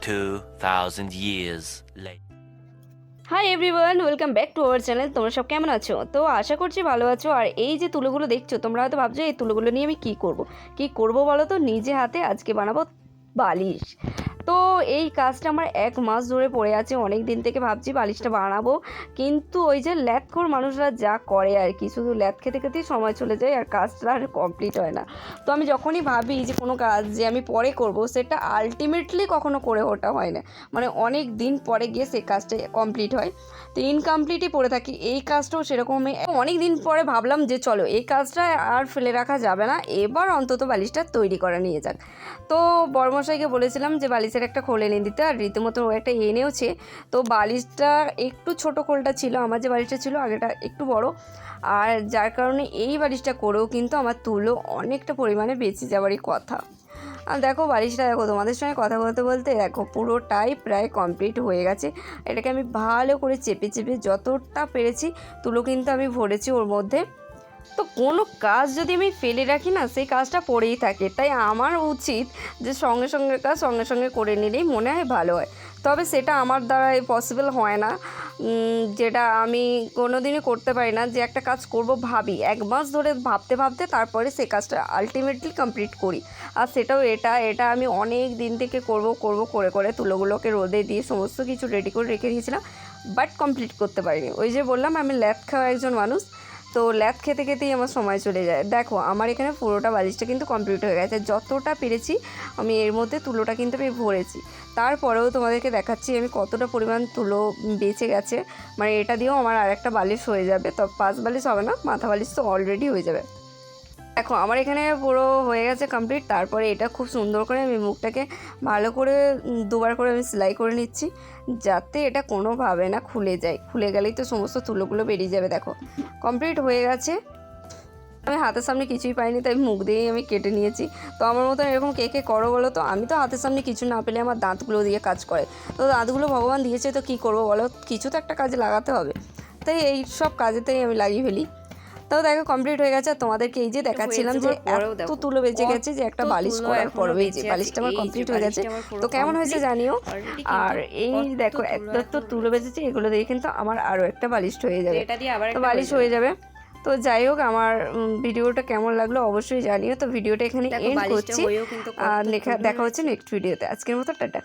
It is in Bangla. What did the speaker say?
2,000 years later. Hi everyone, welcome back to our channel. তোমরা সব কেমন আছো? তো আশা করছি ভালো আছো। আর এই যে তুলোগুলো দেখছো, তোমরা হয়তো ভাবছো এই তুলোগুলো নিয়ে আমি কী করব বলো তো। নিজে হাতে আজকে বানাবো বালিশ। তো এই কাজটা আমার 1 মাস ধরে পড়ে আছে। অনেক দিন থেকে ভাবছি বালিশটা বানাবো, কিন্তু ওই যে ল্যাথখোর মানুষরা যা করে আর কি, শুধু ল্যাথ খেতে খেতেই সময় চলে যায় আর কাজটা আর কমপ্লিট হয় না। তো আমি যখনই ভাবি যে কোনো কাজ যে আমি পরে করব, সেটা আলটিমেটলি কখনো করে ওঠা হয় না। মানে অনেক দিন পরে গিয়ে সেই কাজটা কমপ্লিট হয়, তো ইনকমপ্লিটই পড়ে থাকি। এই কাজটাও সেরকমই। অনেক দিন পরে ভাবলাম যে চলো এই কাজটা আর ফেলে রাখা যাবে না, এবার অন্তত বালিশটা তৈরি করা নিয়ে যাক। তো বড়মশাইকে বলেছিলাম যে বালিশের একটা খোল এনে দিতে, আর রীতিমতো ও একটা এনেওছে। তো বালিশটা একটু ছোটো খোলটা ছিল, আমার যে বালিশটা ছিল আগেটা একটু বড়, আর যার কারণে এই বালিশটা করেও কিন্তু আমার তুলো অনেকটা পরিমাণে বেঁচে যাওয়ারই কথা। আর দেখো বালিশটা, দেখো তোমাদের সঙ্গে কথা বলতে বলতে দেখো পুরোটাই প্রায় কমপ্লিট হয়ে গেছে। এটাকে আমি ভালো করে চেপে চেপে যতটা পেরেছি তুলো কিন্তু আমি ভরেছি ওর মধ্যে। তো কোনো কাজ যদি আমি ফেলে রাখি না, সেই কাজটা পড়েই থাকে। তাই আমার উচিত যে সঙ্গে সঙ্গে কাজ সঙ্গে সঙ্গে করে নিলেই মনে হয় ভালো হয়। তবে সেটা আমার দ্বারাই পসিবল হয় না, যেটা আমি কোনো দিনই করতে পারি না। যে একটা কাজ করব ভাবি 1 মাস ধরে ভাবতে ভাবতে তারপরে সে কাজটা আলটিমেটলি কমপ্লিট করি। আর সেটাও এটা আমি অনেক দিন থেকে করব করে করে তুলোগুলোকে রোদে দিয়ে সমস্ত কিছু রেডি করে রেখে দিয়েছিলাম, বাট কমপ্লিট করতে পারিনি। ওই যে বললাম আমি ল্যাথ খাওয়া একজন মানুষ, তো ল্যাথ খেতে খেতেই আমার সময় চলে যায়। দেখো আমার এখানে পুরোটা বালিশটা কিন্তু কমপ্লিট হয়ে গেছে। যতটা পেরেছি আমি এর মধ্যে তুলোটা কিন্তু আমি ভরেছি। তারপরেও তোমাদেরকে দেখাচ্ছি আমি কতটা পরিমাণ তুলো বেঁচে গেছে। মানে এটা দিয়েও আমার আর একটা বালিশ হয়ে যাবে। তো 5 বালিশ হবে না, মাথা বালিশ তো অলরেডি হয়ে যাবে। দেখো আমার এখানে পুরো হয়ে গেছে কমপ্লিট। তারপরে এটা খুব সুন্দর করে আমি মুখটাকে ভালো করে 2বার করে আমি সেলাই করে নিচ্ছি, যাতে এটা কোনোভাবে না খুলে যায়। খুলে গেলেই তো সমস্ত তুলোগুলো বেরিয়ে যাবে। দেখো কমপ্লিট হয়ে গেছে। আমি হাতের সামনে কিছুই পাইনি, তাই মুখ দিয়েই আমি কেটে নিয়েছি। তো আমার মতন এরকম কে কে করো বলো তো। আমি তো হাতের সামনে কিছু না পেলে আমার দাঁতগুলো দিয়ে কাজ করে। তো দাঁতগুলো ভগবান দিয়েছে, তো কী করবো বলো, কিছু তো একটা কাজে লাগাতে হবে। তাই এই সব কাজেতেই আমি লাগিয়ে ফেলি। তো দেখো কমপ্লিট হয়ে গেছে। আর তোমাদেরকে এই যে দেখাচ্ছিলাম যে এত তুলো বেঁচে গেছে যে একটা বালিশ করার পরেই যে বালিশটা আমার কমপ্লিট হয়ে গেছে। তো কেমন হয়েছে জানিও। আর এই দেখো এত তুলো বেঁচেছে, এগুলো দিয়ে কিন্তু আমার আরও একটা বালিশ হয়ে যাবে। তো বালিশ হয়ে যাবে। তো যাই হোক, আমার ভিডিওটা কেমন লাগলো অবশ্যই জানিও। তো ভিডিওটা এখানে এন্ড করছি, আর দেখা হচ্ছে নেক্সট ভিডিওতে। আজকের মতো টাটা।